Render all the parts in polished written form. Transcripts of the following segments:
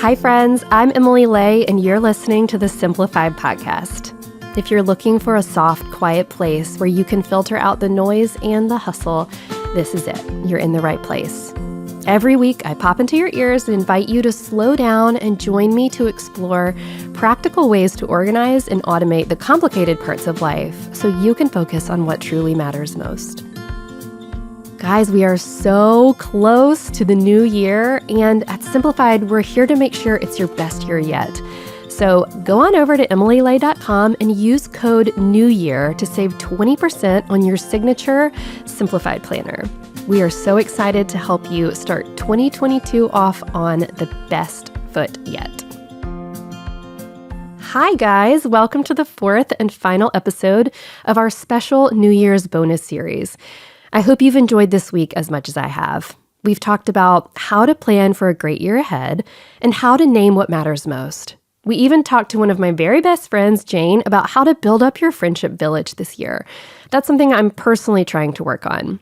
Hi, friends. I'm Emily Lay, and you're listening to the Simplified podcast. If you're looking for a soft, quiet place where you can filter out the noise and the hustle, this is it. You're in the right place. Every week, I pop into your ears and invite you to slow down and join me to explore practical ways to organize and automate the complicated parts of life so you can focus on what truly matters most. Guys, we are so close to the new year, and at Simplified, we're here to make sure it's your best year yet. So go on over to emilylay.com and use code NEWYEAR to save 20% on your signature Simplified planner. We are so excited to help you start 2022 off on the best foot yet. Hi, guys. Welcome to the fourth and final episode of our special New Year's bonus series. I hope you've enjoyed this week as much as I have. We've talked about how to plan for a great year ahead and how to name what matters most. We even talked to one of my very best friends, Jane, about how to build up your friendship village this year. That's something I'm personally trying to work on.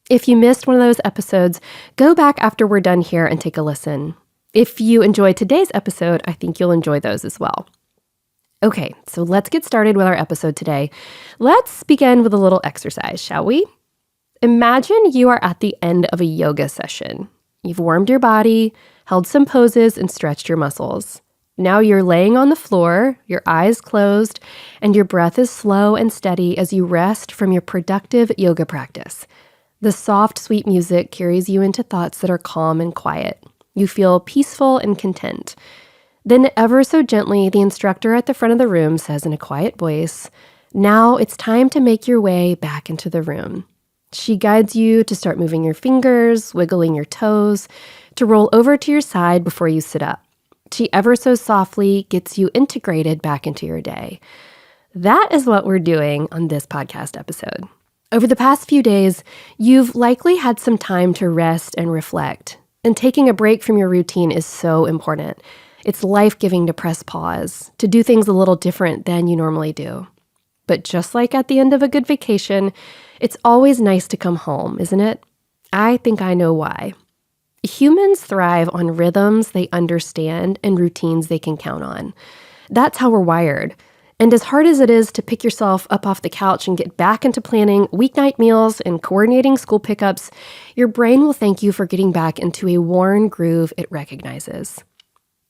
If you missed one of those episodes, go back after we're done here and take a listen. If you enjoyed today's episode, I think you'll enjoy those as well. Okay, so let's get started with our episode today. Let's begin with a little exercise, shall we? Imagine you are at the end of a yoga session. You've warmed your body, held some poses, and stretched your muscles. Now you're laying on the floor, your eyes closed, and your breath is slow and steady as you rest from your productive yoga practice. The soft, sweet music carries you into thoughts that are calm and quiet. You feel peaceful and content. Then ever so gently, the instructor at the front of the room says in a quiet voice, "Now it's time to make your way back into the room." She guides you to start moving your fingers, wiggling your toes, to roll over to your side before you sit up. She ever so softly gets you integrated back into your day. That is what we're doing on this podcast episode. Over the past few days, you've likely had some time to rest and reflect, and taking a break from your routine is so important. It's life-giving to press pause, to do things a little different than you normally do. But just like at the end of a good vacation, it's always nice to come home, isn't it? I think I know why. Humans thrive on rhythms they understand and routines they can count on. That's how we're wired. And as hard as it is to pick yourself up off the couch and get back into planning weeknight meals and coordinating school pickups, your brain will thank you for getting back into a worn groove it recognizes.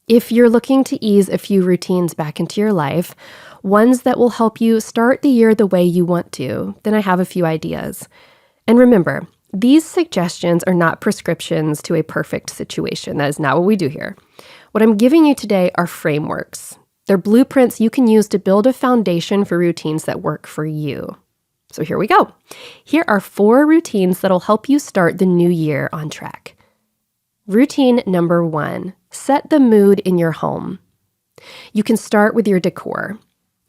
If you're looking to ease a few routines back into your life, ones that will help you start the year the way you want to, then I have a few ideas. And remember, these suggestions are not prescriptions to a perfect situation. That is not what we do here. What I'm giving you today are frameworks. They're blueprints you can use to build a foundation for routines that work for you. So here we go. Here are 4 routines that'll help you start the new year on track. Routine number 1, set the mood in your home. You can start with your decor.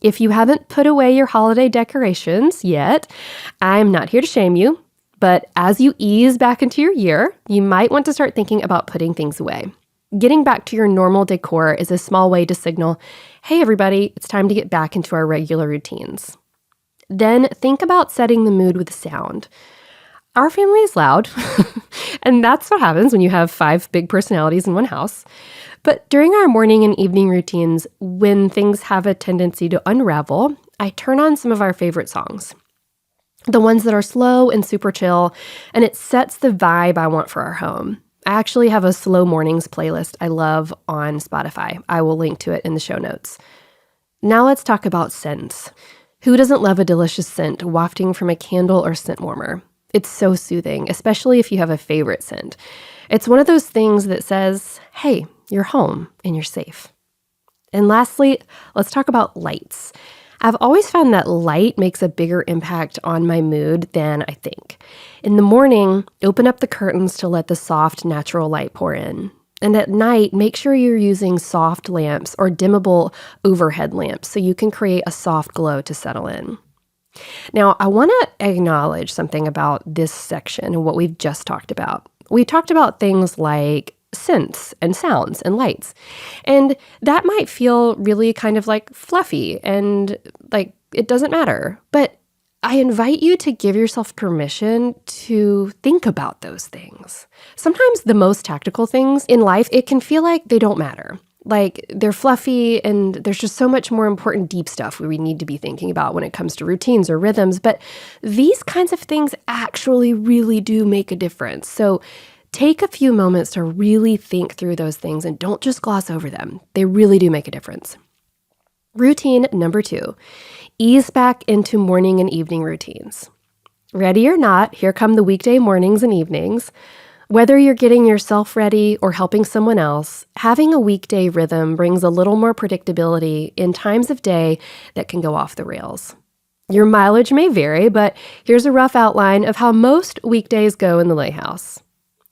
If you haven't put away your holiday decorations yet, I'm not here to shame you, but as you ease back into your year, you might want to start thinking about putting things away. Getting back to your normal decor is a small way to signal, hey everybody, it's time to get back into our regular routines. Then think about setting the mood with sound. Our family is loud, and that's what happens when you have 5 big personalities in one house. But during our morning and evening routines, when things have a tendency to unravel, I turn on some of our favorite songs. The ones that are slow and super chill, and it sets the vibe I want for our home. I actually have a slow mornings playlist I love on Spotify. I will link to it in the show notes. Now let's talk about scents. Who doesn't love a delicious scent wafting from a candle or scent warmer? It's so soothing, especially if you have a favorite scent. It's one of those things that says, hey, you're home and you're safe. And lastly, let's talk about lights. I've always found that light makes a bigger impact on my mood than I think. In the morning, open up the curtains to let the soft, natural light pour in. And at night, make sure you're using soft lamps or dimmable overhead lamps so you can create a soft glow to settle in. Now, I want to acknowledge something about this section and what we've just talked about. We talked about things like scents and sounds and lights. And that might feel really kind of like fluffy and like it doesn't matter. But I invite you to give yourself permission to think about those things. Sometimes the most tactical things in life, it can feel like they don't matter. Like they're fluffy and there's just so much more important deep stuff we need to be thinking about when it comes to routines or rhythms. But these kinds of things actually really do make a difference. So take a few moments to really think through those things and don't just gloss over them. They really do make a difference. Routine number 2, ease back into morning and evening routines. Ready or not, here come the weekday mornings and evenings. Whether you're getting yourself ready or helping someone else, having a weekday rhythm brings a little more predictability in times of day that can go off the rails. Your mileage may vary, but here's a rough outline of how most weekdays go in the Lay House.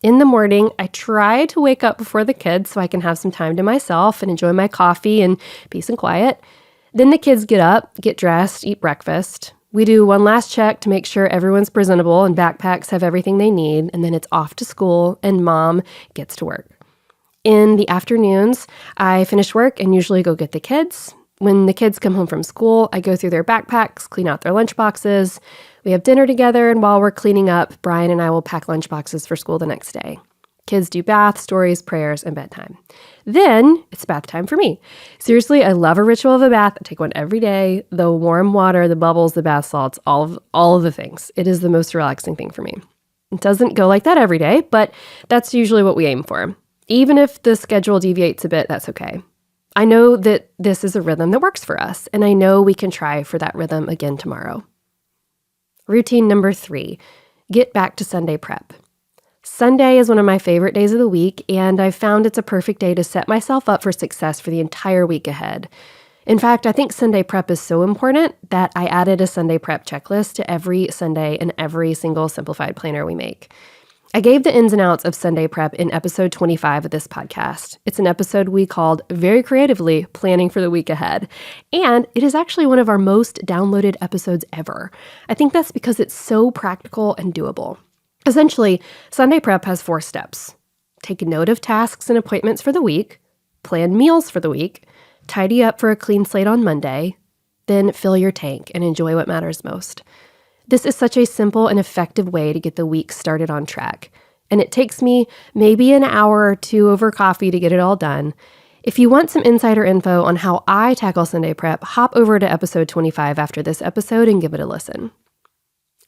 In the morning, I try to wake up before the kids so I can have some time to myself and enjoy my coffee and peace and quiet. Then the kids get up, get dressed, eat breakfast. We do one last check to make sure everyone's presentable and backpacks have everything they need, and then it's off to school and mom gets to work. In the afternoons, I finish work and usually go get the kids. When the kids come home from school, I go through their backpacks, clean out their lunch boxes. We have dinner together, and while we're cleaning up, Brian and I will pack lunch boxes for school the next day. Kids do bath, stories, prayers, and bedtime. Then it's bath time for me. Seriously, I love a ritual of a bath. I take one every day. The warm water, the bubbles, the bath salts, all of the things. It is the most relaxing thing for me. It doesn't go like that every day, but that's usually what we aim for. Even if the schedule deviates a bit, that's okay. I know that this is a rhythm that works for us, and I know we can try for that rhythm again tomorrow. Routine number 3, get back to Sunday prep. Sunday is one of my favorite days of the week, and I've found it's a perfect day to set myself up for success for the entire week ahead. In fact, I think Sunday prep is so important that I added a Sunday prep checklist to every Sunday in every single Simplified planner we make. I gave the ins and outs of Sunday prep in episode 25 of this podcast. It's an episode we called, very creatively, Planning for the Week Ahead. And it is actually one of our most downloaded episodes ever. I think that's because it's so practical and doable. Essentially, Sunday prep has 4 steps. Take a note of tasks and appointments for the week, plan meals for the week, tidy up for a clean slate on Monday, then fill your tank and enjoy what matters most. This is such a simple and effective way to get the week started on track. And it takes me maybe an hour or 2 over coffee to get it all done. If you want some insider info on how I tackle Sunday prep, hop over to episode 25 after this episode and give it a listen.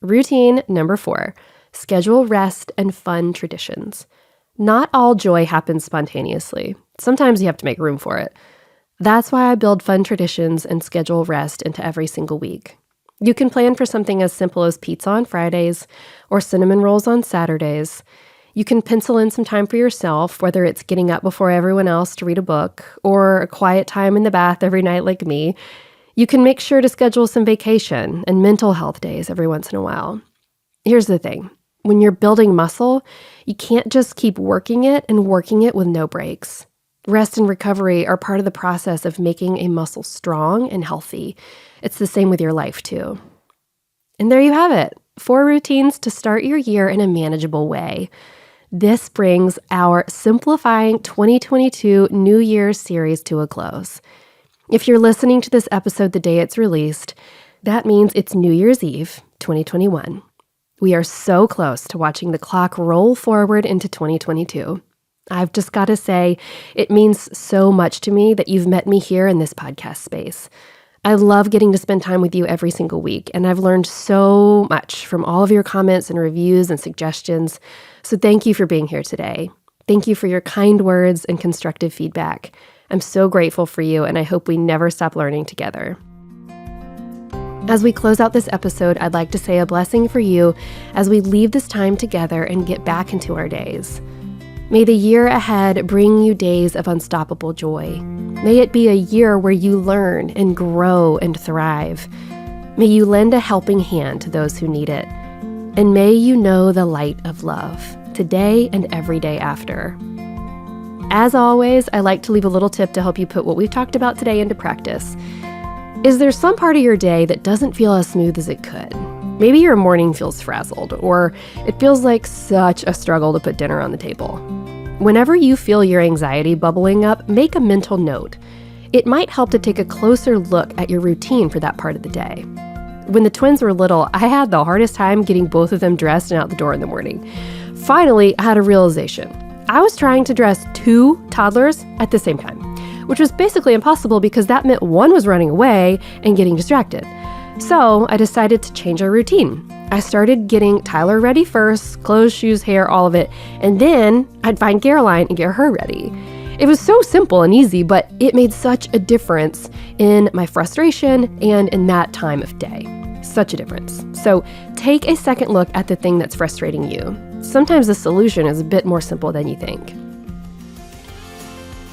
Routine number 4, schedule rest and fun traditions. Not all joy happens spontaneously. Sometimes you have to make room for it. That's why I build fun traditions and schedule rest into every single week. You can plan for something as simple as pizza on Fridays or cinnamon rolls on Saturdays. You can pencil in some time for yourself, whether it's getting up before everyone else to read a book or a quiet time in the bath every night like me. You can make sure to schedule some vacation and mental health days every once in a while. Here's the thing. When you're building muscle, you can't just keep working it with no breaks. Rest and recovery are part of the process of making a muscle strong and healthy. It's the same with your life, too. And there you have it, 4 routines to start your year in a manageable way. This brings our Simplifying 2022 New Year's series to a close. If you're listening to this episode the day it's released, that means it's New Year's Eve, 2021. We are so close to watching the clock roll forward into 2022. I've just got to say, it means so much to me that you've met me here in this podcast space. I love getting to spend time with you every single week, and I've learned so much from all of your comments and reviews and suggestions. So thank you for being here today. Thank you for your kind words and constructive feedback. I'm so grateful for you, and I hope we never stop learning together. As we close out this episode, I'd like to say a blessing for you as we leave this time together and get back into our days. May the year ahead bring you days of unstoppable joy. May it be a year where you learn and grow and thrive. May you lend a helping hand to those who need it. And may you know the light of love today and every day after. As always, I like to leave a little tip to help you put what we've talked about today into practice. Is there some part of your day that doesn't feel as smooth as it could? Maybe your morning feels frazzled, or it feels like such a struggle to put dinner on the table. Whenever you feel your anxiety bubbling up, make a mental note. It might help to take a closer look at your routine for that part of the day. When the twins were little, I had the hardest time getting both of them dressed and out the door in the morning. Finally, I had a realization. I was trying to dress 2 toddlers at the same time, which was basically impossible because that meant one was running away and getting distracted. So I decided to change our routine. I started getting Tyler ready first, clothes, shoes, hair, all of it, and then I'd find Caroline and get her ready. It was so simple and easy, but it made such a difference in my frustration and in that time of day. Such a difference. So take a second look at the thing that's frustrating you. Sometimes the solution is a bit more simple than you think.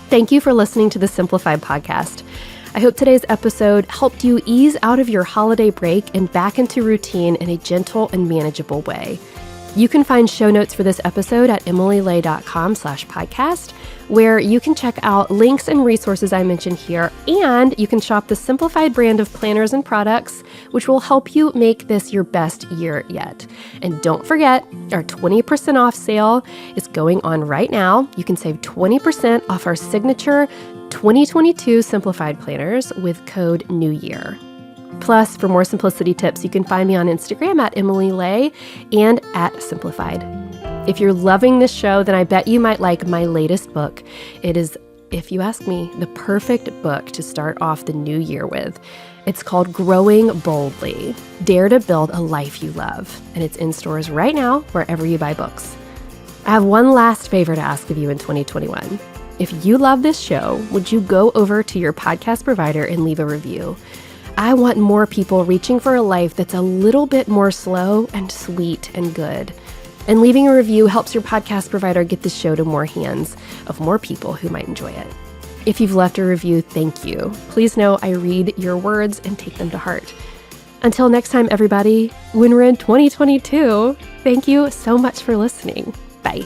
Thank you for listening to the Simplified podcast. I hope today's episode helped you ease out of your holiday break and back into routine in a gentle and manageable way. You can find show notes for this episode at emilylay.com/podcast, where you can check out links and resources I mentioned here, and you can shop the Simplified brand of planners and products, which will help you make this your best year yet. And don't forget, our 20% off sale is going on right now. You can save 20% off our signature 2022 Simplified planners with code NEWYEAR. Plus, for more simplicity tips, you can find me on Instagram at Emily Lay and at Simplified. If you're loving this show, then I bet you might like my latest book. It is, if you ask me, the perfect book to start off the new year with. It's called Growing Boldly, Dare to Build a Life You Love, and it's in stores right now wherever you buy books. I have one last favor to ask of you in 2021. If you love this show, would you go over to your podcast provider and leave a review? I want more people reaching for a life that's a little bit more slow and sweet and good. And leaving a review helps your podcast provider get the show to more hands of more people who might enjoy it. If you've left a review, thank you. Please know I read your words and take them to heart. Until next time, everybody, when we're in 2022, thank you so much for listening. Bye.